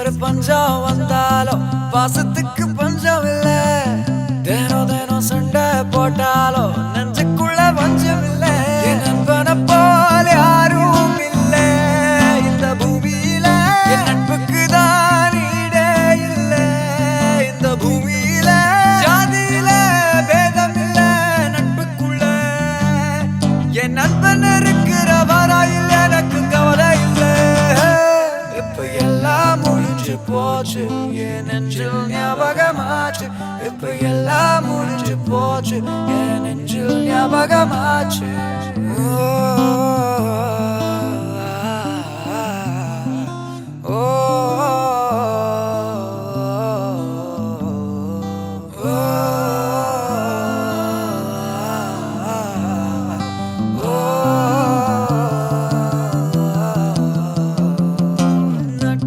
ஒரு பஞ்சம் வந்தாலும் பாசத்துக்கு பஞ்சம் இல்ல. தினம் தினம் சண்டை போட்டாலும் நெஞ்சுக்குள்ள பஞ்சம் இல்ல. என் நண்பனை போல யாரும் இல்ல இந்த பூமியில. என் நட்புக்கு தான் ஈடே இல்ல இந்த பூமியில. ஜாதியில பேதம் இல்ல நட்புக்குள்ள. என் நண்பன் இருக்கிற வராயில் எனக்கு கவலை இல்ல. இப்ப எல்லாம் முடிஞ்சு போச்சு என் நெஞ்சில் ஞாபகமாச்சு. இப்ப எல்லாம் முடிஞ்சு போச்சு என் நெஞ்சில் ஞாபகமாச்சு.